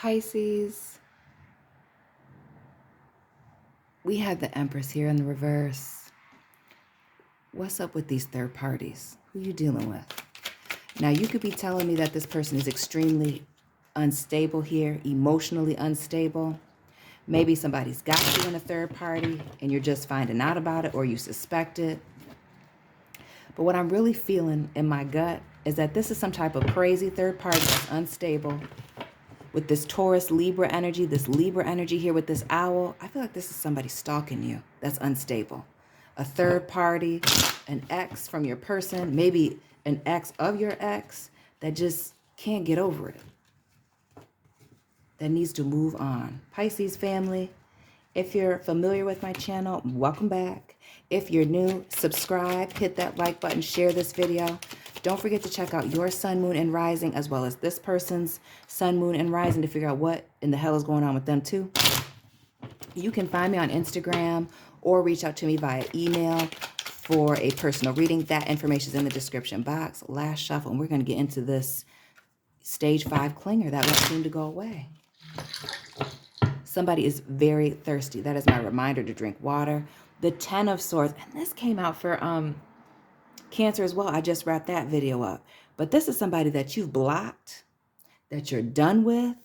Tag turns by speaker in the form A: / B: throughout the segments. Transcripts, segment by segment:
A: Pisces, we have the Empress here in the reverse. What's up with these third parties? Who you dealing with? Now, you could be telling me that this person is extremely unstable here, emotionally unstable. Maybe somebody's got you in a third party and you're just finding out about it, or you suspect it. But what I'm really feeling in my gut is that this is some type of crazy third party that's unstable. With this Taurus Libra energy, this Libra energy here with this owl, I feel like this is somebody stalking you that's unstable. A third party, an ex from your person, maybe an ex of your ex that just can't get over it, that needs to move on. Pisces family, if you're familiar with my channel, welcome back. If you're new, subscribe, hit that like button, share this video. Don't forget to check out your sun, moon, and rising, as well as this person's sun, moon, and rising to figure out what in the hell is going on with them too. You can find me on Instagram or reach out to me via email for a personal reading. That information is in the description box. Last shuffle, and we're going to get into this stage 5 clinger that won't seem to go away. Somebody is very thirsty. That is my reminder to drink water. The 10 of Swords, and this came out for Cancer as well. I just wrapped that video up. But this is somebody that you've blocked, that you're done with.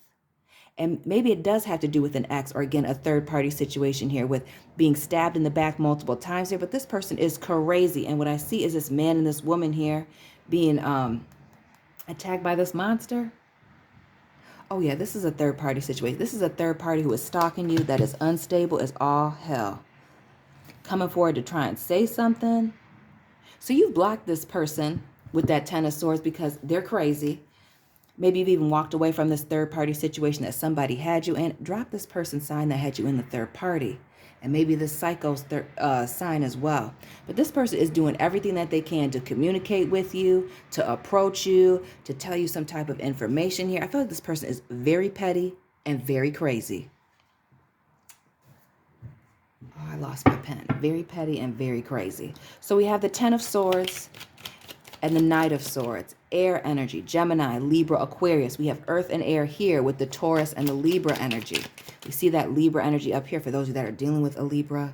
A: And maybe it does have to do with an ex, or again, a third party situation here with being stabbed in the back multiple times here. But this person is crazy. And what I see is this man and this woman here being attacked by this monster. Oh yeah, this is a third party situation. This is a third party who is stalking you, that is unstable as all hell. Coming forward to try and say something. So you've blocked this person with that 10 of Swords because they're crazy. Maybe you've even walked away from this third party situation that somebody had you in. Drop this person's sign that had you in the third party. And maybe this psycho's sign as well. But this person is doing everything that they can to communicate with you, to approach you, to tell you some type of information here. I feel like this person is very petty and very crazy. Oh, I lost my pen. Very petty and very crazy. So we have the 10 of Swords and the Knight of Swords. Air energy, Gemini, Libra, Aquarius. We have earth and air here with the Taurus and the Libra energy. We see that Libra energy up here for those of you that are dealing with a Libra.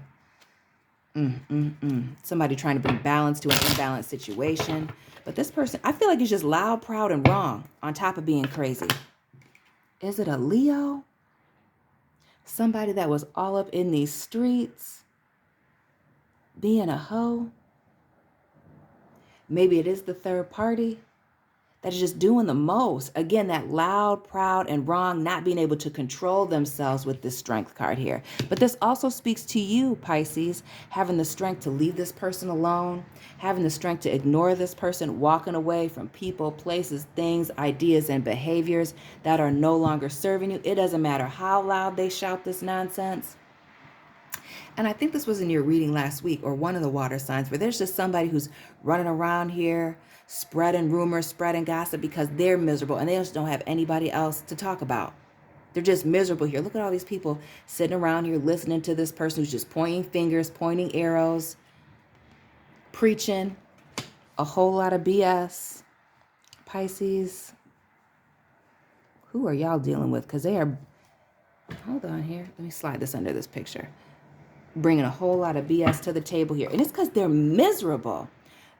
A: Somebody trying to bring balance to an imbalanced situation. But this person, I feel like is just loud, proud, and wrong on top of being crazy. Is it a Leo? Somebody that was all up in these streets, being a hoe. Maybe it is the third party that is just doing the most. Again, that loud, proud, and wrong, not being able to control themselves with this Strength card here. But this also speaks to you, Pisces, having the strength to leave this person alone, having the strength to ignore this person, walking away from people, places, things, ideas, and behaviors that are no longer serving you. It doesn't matter how loud they shout this nonsense. And I think this was in your reading last week, or one of the water signs, where there's just somebody who's running around here spreading rumors, spreading gossip because they're miserable and they just don't have anybody else to talk about. They're just miserable here. Look at all these people sitting around here listening to this person who's just pointing fingers, pointing arrows, preaching a whole lot of BS. Pisces, who are y'all dealing with? Because they are, hold on here. Let me slide this under this picture. Bringing a whole lot of BS to the table here. And it's because they're miserable.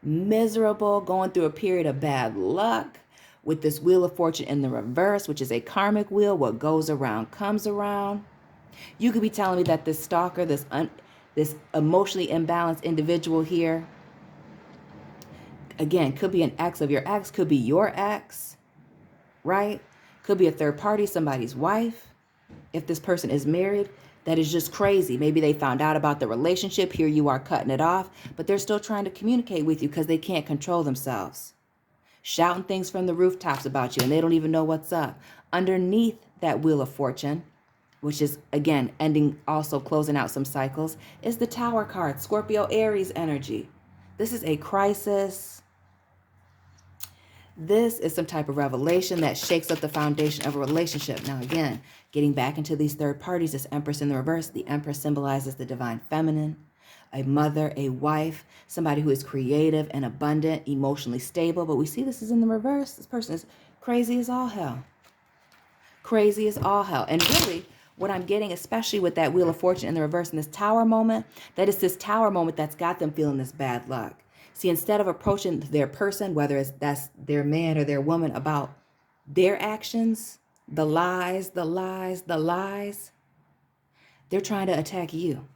A: Miserable, going through a period of bad luck with this Wheel of Fortune in the reverse, which is a karmic wheel. What goes around comes around. You could be telling me that this stalker, this emotionally imbalanced individual here, again, could be an ex of your ex, could be your ex, right? Could be a third party, somebody's wife. If this person is married, that is just crazy. Maybe they found out about the relationship. Here you are cutting it off, but they're still trying to communicate with you because they can't control themselves. Shouting things from the rooftops about you, and they don't even know what's up. Underneath that Wheel of Fortune, which is, again, ending, also closing out some cycles, is the Tower card, Scorpio, Aries energy. This is a crisis. This is some type of revelation that shakes up the foundation of a relationship. Now, again, getting back into these third parties, this Empress in the reverse, the Empress symbolizes the divine feminine, a mother, a wife, somebody who is creative and abundant, emotionally stable. But we see this is in the reverse. This person is crazy as all hell. Crazy as all hell. And really, what I'm getting, especially with that Wheel of Fortune in the reverse in this Tower moment, that it's this Tower moment that's got them feeling this bad luck. See, instead of approaching their person, whether that's their man or their woman, about their actions, the lies, the lies, the lies, they're trying to attack you.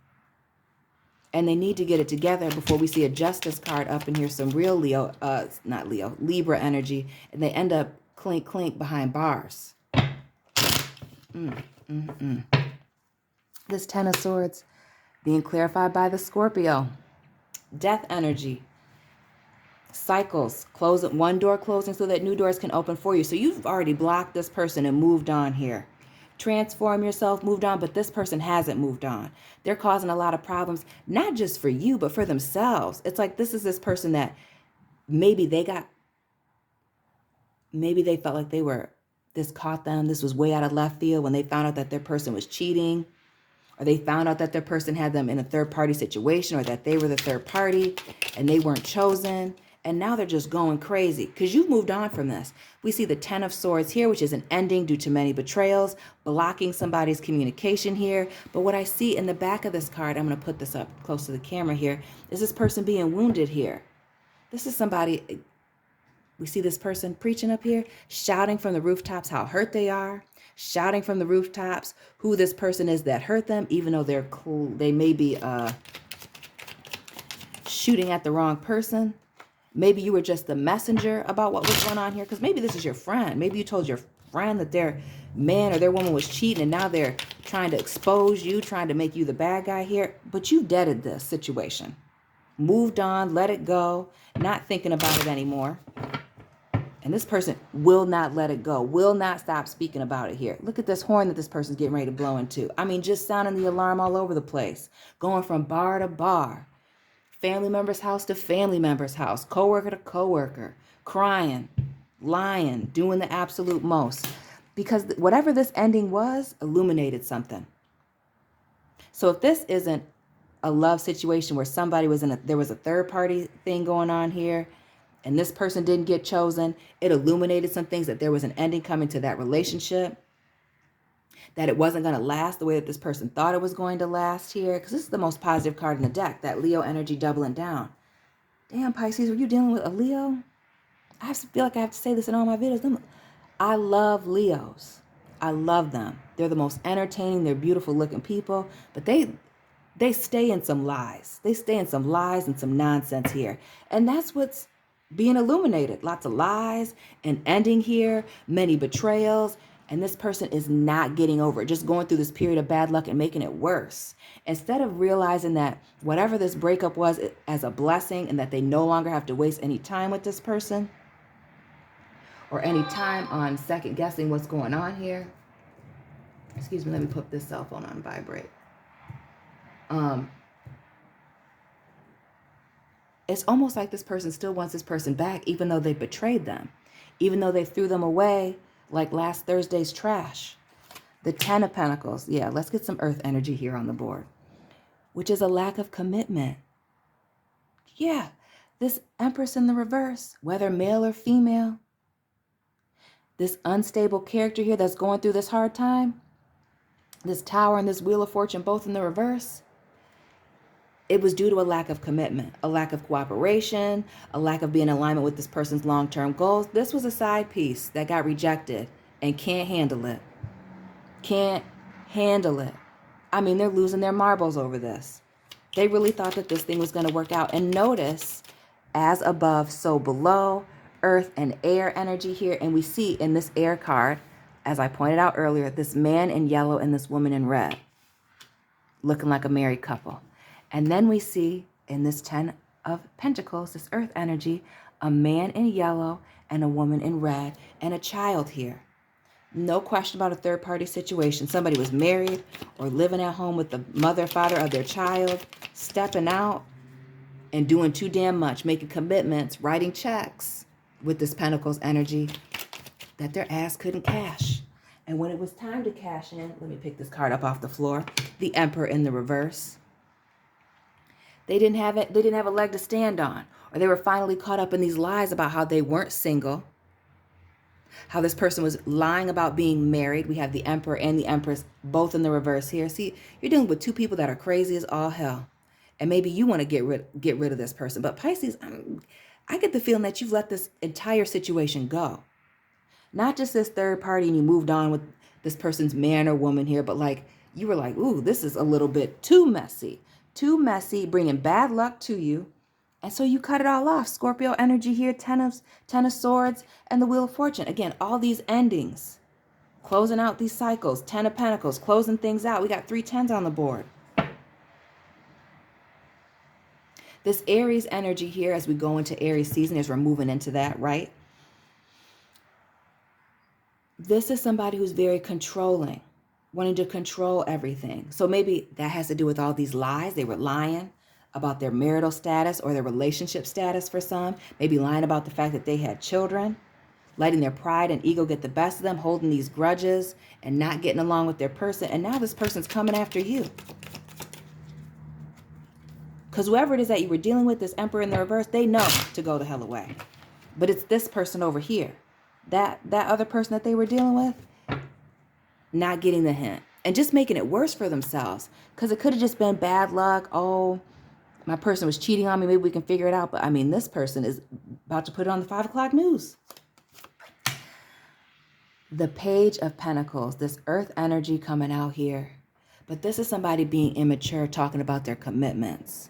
A: And they need to get it together before we see a Justice card up in here, some real Libra energy, and they end up clink, clink behind bars. This Ten of Swords being clarified by the Scorpio. Death energy. Cycles. One door closing so that new doors can open for you. So you've already blocked this person and moved on here. Transform yourself, moved on, but this person hasn't moved on. They're causing a lot of problems, not just for you, but for themselves. It's like this person that maybe they felt like this caught them. This was way out of left field when they found out that their person was cheating, or they found out that their person had them in a third party situation, or that they were the third party and they weren't chosen. And now they're just going crazy because you've moved on from this. We see the Ten of Swords here, which is an ending due to many betrayals, blocking somebody's communication here. But what I see in the back of this card, I'm going to put this up close to the camera here, is this person being wounded here. This is somebody, we see this person preaching up here, shouting from the rooftops how hurt they are, shouting from the rooftops who this person is that hurt them, even though they may be shooting at the wrong person. Maybe you were just the messenger about what was going on here, because maybe this is your friend. Maybe you told your friend that their man or their woman was cheating, and now they're trying to expose you, trying to make you the bad guy here. But you deaded this situation. Moved on, let it go, not thinking about it anymore. And this person will not let it go, will not stop speaking about it here. Look at this horn that this person's getting ready to blow into. I mean, just sounding the alarm all over the place, going from bar to bar. Family member's house to family member's house, coworker to coworker, crying, lying, doing the absolute most. Because whatever this ending was, illuminated something. So if this isn't a love situation where somebody there was a third party thing going on here, and this person didn't get chosen, it illuminated some things, that there was an ending coming to that relationship, that it wasn't going to last the way that this person thought it was going to last here. Because this is the most positive card in the deck, that Leo energy doubling down. Damn, Pisces, were you dealing with a Leo? I feel like I have to say this in all my videos. I love Leos. I love them. They're the most entertaining. They're beautiful looking people. But they stay in some lies. They stay in some lies and some nonsense here. And that's what's being illuminated. Lots of lies, an ending here, many betrayals. And this person is not getting over it, just going through this period of bad luck and making it worse. Instead of realizing that whatever this breakup was as a blessing, and that they no longer have to waste any time with this person or any time on second guessing what's going on here. Excuse me, let me put this cell phone on vibrate. It's almost like this person still wants this person back, even though they betrayed them, even though they threw them away like last Thursday's trash. The Ten of Pentacles. Yeah, let's get some earth energy here on the board, which is a lack of commitment. Yeah, this Empress in the reverse, whether male or female, this unstable character here that's going through this hard time, this Tower and this Wheel of Fortune both in the reverse, it was due to a lack of commitment, a lack of cooperation, a lack of being in alignment with this person's long-term goals. This was a side piece that got rejected and can't handle it. Can't handle it. I mean, they're losing their marbles over this. They really thought that this thing was going to work out. And notice, as above, so below, earth and air energy here. And we see in this air card, as I pointed out earlier, this man in yellow and this woman in red, looking like a married couple. And then we see in this Ten of Pentacles, this earth energy, a man in yellow and a woman in red and a child here. No question about a third party situation. Somebody was married or living at home with the mother, father of their child, stepping out and doing too damn much, making commitments, writing checks with this Pentacles energy that their ass couldn't cash. And when it was time to cash in, let me pick this card up off the floor, the Emperor in the reverse. They didn't have a leg to stand on, or they were finally caught up in these lies about how they weren't single, How this person was lying about being married. We have the Emperor and the Empress both in the reverse here. See, you're dealing with two people that are crazy as all hell. And maybe you want to get rid of this person. But Pisces, I get the feeling that you've let this entire situation go. Not just this third party and you moved on with this person's man or woman here, but like you were like, ooh, this is a little bit too messy, bringing bad luck to you. And so you cut it all off. Scorpio energy here, Ten of Swords, and the Wheel of Fortune. Again, all these endings, closing out these cycles, 10 of Pentacles, closing things out. We got 3 10s on the board. This Aries energy here, as we go into Aries season, as we're moving into that, right? This is somebody who's very controlling, wanting to control everything. So maybe that has to do with all these lies. They were lying about their marital status or their relationship status for some. Maybe lying about the fact that they had children, letting their pride and ego get the best of them, holding these grudges and not getting along with their person. And now this person's coming after you. Because whoever it is that you were dealing with, this Emperor in the reverse, they know to go the hell away. But it's this person over here. That other person that they were dealing with, not getting the hint. And just making it worse for themselves. Because it could have just been bad luck. Oh, my person was cheating on me. Maybe we can figure it out. But I mean, this person is about to put it on the 5 o'clock news. The Page of Pentacles. This earth energy coming out here. But this is somebody being immature, talking about their commitments.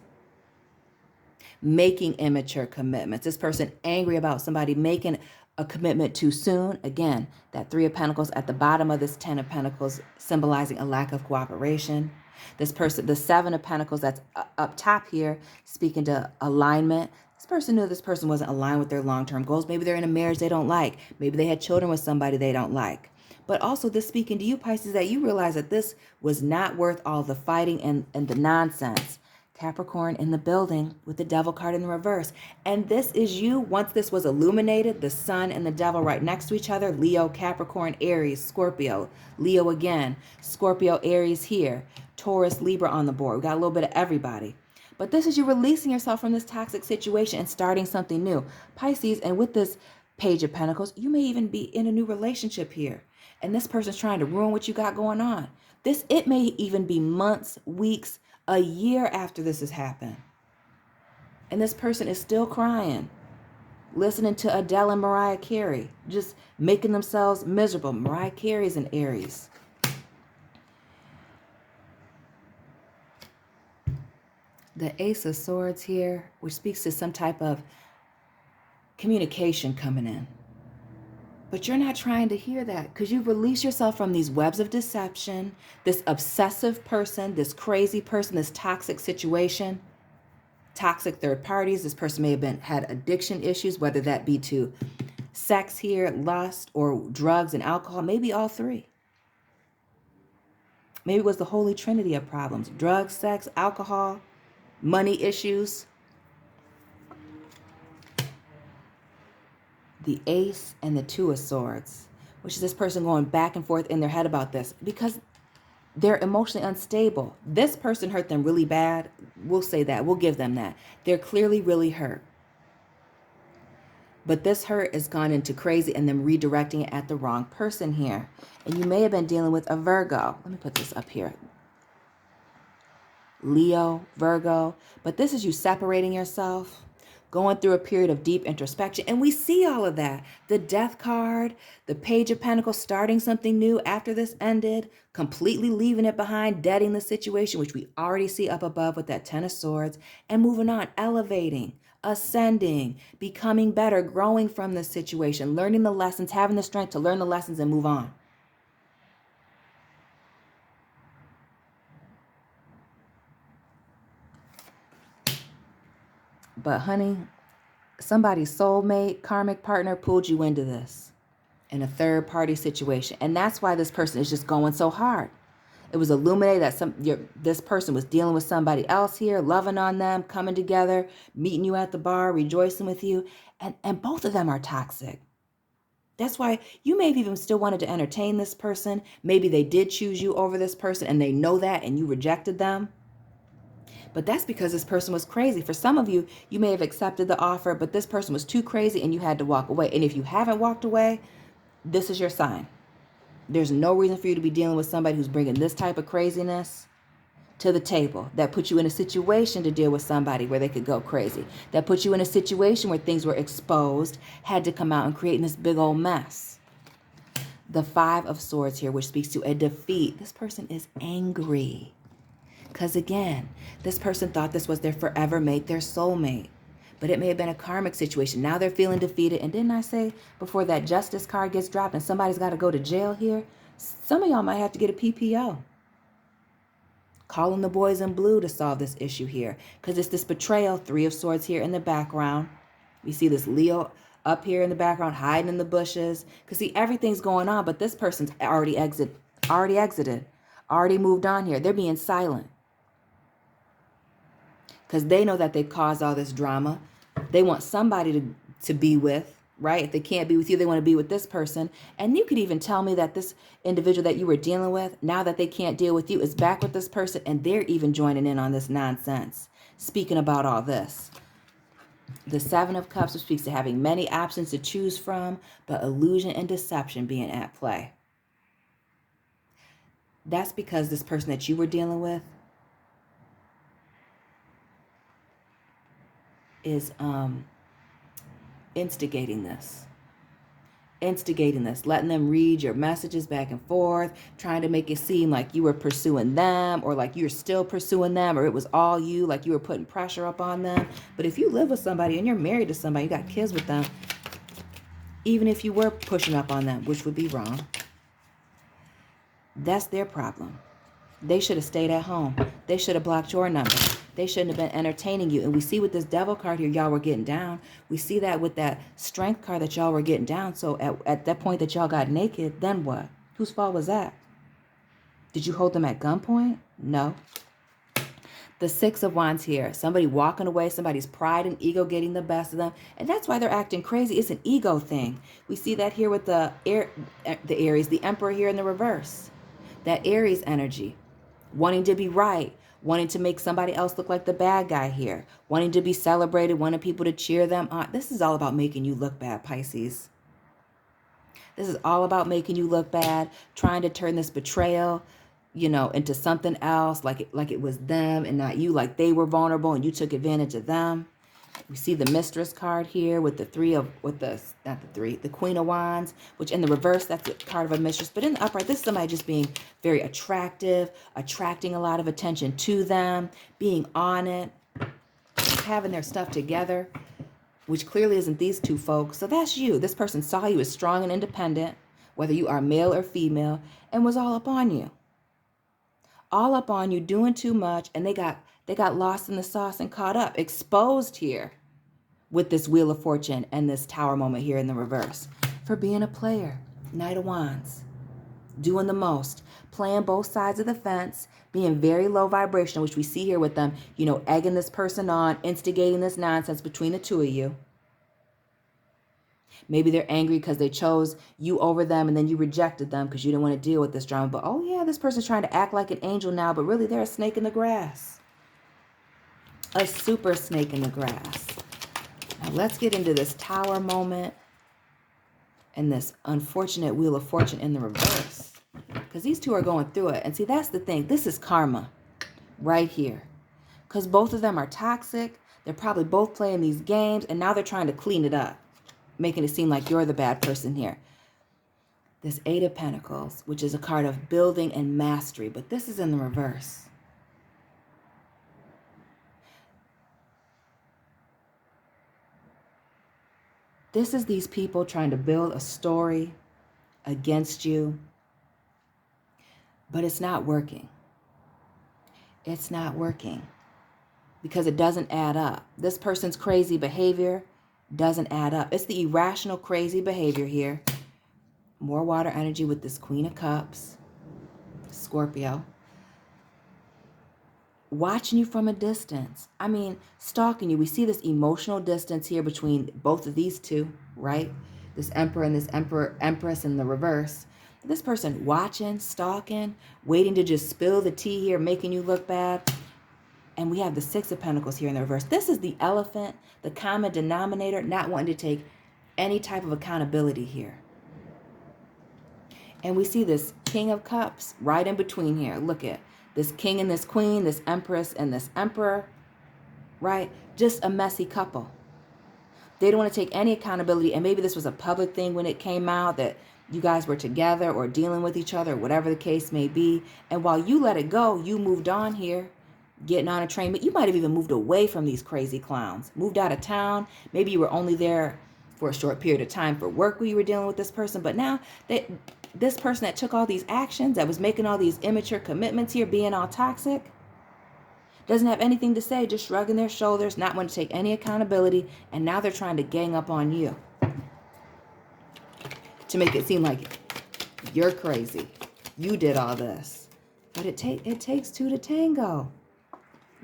A: Making immature commitments. This person angry about somebody making a commitment too soon. Again, that 3 of Pentacles at the bottom of this 10 of Pentacles, symbolizing a lack of cooperation. This person, the 7 of Pentacles that's up top here, speaking to alignment. This person knew this person wasn't aligned with their long-term goals. Maybe they're in a marriage they don't like. Maybe they had children with somebody they don't like. But also this speaking to you, Pisces, that you realize that this was not worth all the fighting and the nonsense. Capricorn in the building with the Devil card in the reverse. And this is you. Once this was illuminated, the Sun and the Devil right next to each other. Leo, Capricorn, Aries, Scorpio. Leo again. Scorpio, Aries here. Taurus, Libra on the board. We got a little bit of everybody. But this is you releasing yourself from this toxic situation and starting something new. Pisces, and with this Page of Pentacles, you may even be in a new relationship here. And this person's trying to ruin what you got going on. It may even be months, weeks, a year after this has happened. And this person is still crying, listening to Adele and Mariah Carey, just making themselves miserable. Mariah Carey's in Aries. The Ace of Swords here, which speaks to some type of communication coming in. But you're not trying to hear that because you release yourself from these webs of deception, this obsessive person, this crazy person, this toxic situation, toxic third parties. This person may have had addiction issues, whether that be to sex here, lust, or drugs and alcohol, maybe all 3. Maybe it was the holy trinity of problems: drugs, sex, alcohol, money issues. The Ace and the 2 of Swords, which is this person going back and forth in their head about this because they're emotionally unstable. This person hurt them really bad. We'll say that. We'll give them that. They're clearly really hurt. But this hurt has gone into crazy and them redirecting it at the wrong person here. And you may have been dealing with a Virgo. Let me put this up here. Leo, Virgo. But this is you separating yourself, going through a period of deep introspection. And we see all of that. The Death card, the Page of Pentacles, starting something new after this ended, completely leaving it behind, deading the situation, which we already see up above with that 10 of Swords, and moving on, elevating, ascending, becoming better, growing from this situation, learning the lessons, having the strength to learn the lessons and move on. But honey, somebody's soulmate, karmic partner pulled you into this in a third party situation. And that's why this person is just going so hard. It was illuminated that this person was dealing with somebody else here, loving on them, coming together, meeting you at the bar, rejoicing with you. And both of them are toxic. That's why you may have even still wanted to entertain this person. Maybe they did choose you over this person and they know that and you rejected them. But that's because this person was crazy. For some of you, you may have accepted the offer, but this person was too crazy and you had to walk away. And if you haven't walked away, this is your sign. There's no reason for you to be dealing with somebody who's bringing this type of craziness to the table. That put you in a situation to deal with somebody where they could go crazy. That put you in a situation where things were exposed, had to come out and create this big old mess. The Five of Swords here, which speaks to a defeat. This person is angry. Because again, this person thought this was their forever mate, their soulmate. But it may have been a karmic situation. Now they're feeling defeated. And didn't I say before that justice card gets dropped and somebody's got to go to jail here? Some of y'all might have to get a PPO. Calling the boys in blue to solve this issue here. Because it's this betrayal. Three of Swords here in the background. We see this Leo up here in the background, hiding in the bushes. Because see, everything's going on, but this person's already exited, already moved on here. They're being silent. Because they know that they've caused all this drama. They want somebody to be with, right? If they can't be with you, they want to be with this person. And you could even tell me that this individual that you were dealing with, now that they can't deal with you, is back with this person, and they're even joining in on this nonsense, speaking about all this. The Seven of Cups, which speaks to having many options to choose from, but illusion and deception being at play. That's because this person that you were dealing with is instigating this, letting them read your messages back and forth, trying to make it seem like you were pursuing them, or like you're still pursuing them, or it was all you, like you were putting pressure up on them. But if you live with somebody and you're married to somebody, you got kids with them, even if you were pushing up on them, which would be wrong, that's their problem. They should have stayed at home. They should have blocked your number. They shouldn't have been entertaining you. And we see with this Devil card here, y'all were getting down. We see that with that Strength card that y'all were getting down. So at that point that y'all got naked, then what? Whose fault was that? Did you hold them at gunpoint? No. The Six of Wands here. Somebody walking away, somebody's pride and ego getting the best of them. And that's why they're acting crazy. It's an ego thing. We see that here with the Aries, the Emperor here in the reverse. That Aries energy. Wanting to be right. Wanting to make somebody else look like the bad guy here. Wanting to be celebrated. Wanting people to cheer them on. This is all about making you look bad, Pisces. This is all about making you look bad. Trying to turn this betrayal, into something else. Like it was them and not you. Like they were vulnerable and you took advantage of them. We see the Mistress card here with the the Queen of Wands, which in the reverse, that's the card of a mistress. But in the upright, this is somebody just being very attractive, attracting a lot of attention to them, being on it, having their stuff together, which clearly isn't these two folks. So that's you. This person saw you as strong and independent, whether you are male or female, and was all up on you. All up on you, doing too much, and they got lost in the sauce and caught up, exposed here with this Wheel of Fortune and this Tower moment here in the reverse for being a player. Knight of Wands, doing the most, playing both sides of the fence, being very low vibrational, which we see here with them, egging this person on, instigating this nonsense between the two of you. Maybe they're angry because they chose you over them and then you rejected them because you didn't want to deal with this drama. But, oh yeah, this person's trying to act like an angel now, but really they're a snake in the grass. A super snake in the grass. Now let's get into this Tower moment and this unfortunate Wheel of Fortune in the reverse. Because these two are going through it. And see, that's the thing. This is karma right here. Because both of them are toxic. They're probably both playing these games. And now they're trying to clean it up, making it seem like you're the bad person here. This Eight of Pentacles, which is a card of building and mastery. But this is in the reverse. This is these people trying to build a story against you. But it's not working. It's not working. Because it doesn't add up. This person's crazy behavior doesn't add up. It's the irrational, crazy behavior here. More water energy with this Queen of Cups. Scorpio. Watching you from a distance. I mean, stalking you. We see this emotional distance here between both of these two, right? This Emperor and this Empress in the reverse. This person watching, stalking, waiting to just spill the tea here, making you look bad. And we have the Six of Pentacles here in the reverse. This is the elephant, the common denominator, not wanting to take any type of accountability here. And we see this King of Cups right in between here. Look at this king and this queen, this empress and this emperor, right? Just a messy couple. They don't want to take any accountability. And maybe this was a public thing when it came out that you guys were together or dealing with each other, whatever the case may be. And while you let it go, you moved on here, getting on a train. But you might have even moved away from these crazy clowns, moved out of town. Maybe you were only there for a short period of time for work when you were dealing with this person. But now this person that took all these actions, that was making all these immature commitments here, being all toxic, doesn't have anything to say, just shrugging their shoulders, not want to take any accountability, and now they're trying to gang up on you to make it seem like you're crazy. You did all this. But it takes two to tango.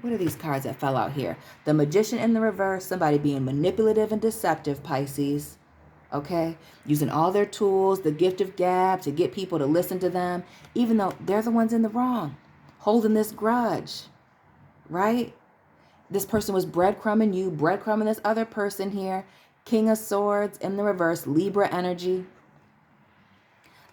A: What are these cards that fell out here? The Magician in the reverse, somebody being manipulative and deceptive, Pisces. Okay? Using all their tools, the gift of gab, to get people to listen to them, even though they're the ones in the wrong. Holding this grudge. Right? This person was breadcrumbing you, breadcrumbing this other person here. King of Swords in the reverse, Libra energy.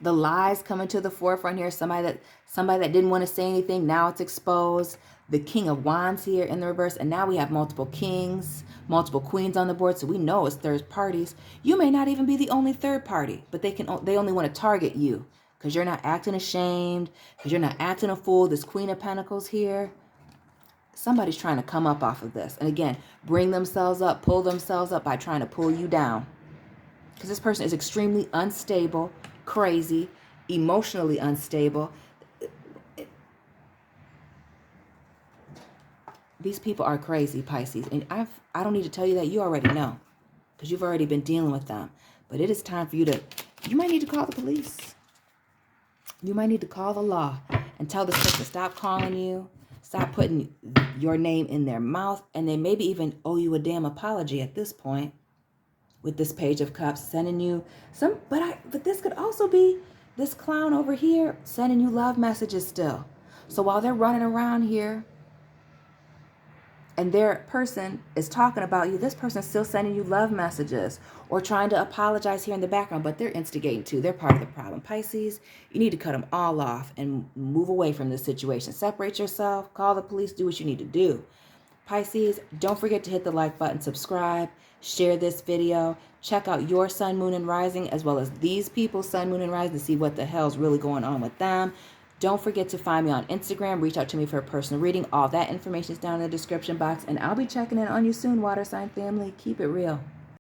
A: The lies coming to the forefront here. Somebody that didn't want to say anything, now it's exposed. The King of Wands here in the reverse, and now we have multiple kings, multiple queens on the board, so we know it's third parties. You may not even be the only third party, but they only want to target you because you're not acting ashamed, because you're not acting a fool. This Queen of Pentacles here. Somebody's trying to come up off of this. And again, bring themselves up, pull themselves up by trying to pull you down. Because this person is extremely unstable, crazy, emotionally unstable. These people are crazy, Pisces. And I don't need to tell you that. You already know. Because you've already been dealing with them. But it is time for you might need to call the police. You might need to call the law and tell this person to stop calling you. Stop putting your name in their mouth, and they maybe even owe you a damn apology at this point with this Page of Cups sending you some, but this could also be this clown over here sending you love messages still. So while they're running around here and their person is talking about you, this person's still sending you love messages or trying to apologize here in the background, but they're instigating too. They're part of the problem. Pisces, you need to cut them all off and move away from this situation. Separate yourself, call the police, do what you need to do. Pisces, don't forget to hit the like button, subscribe, share this video, check out your sun, moon, and rising, as well as these people's sun, moon, and rising to see what the hell's really going on with them. Don't forget to find me on Instagram. Reach out to me for a personal reading. All that information is down in the description box. And I'll be checking in on you soon, water sign family. Keep it real.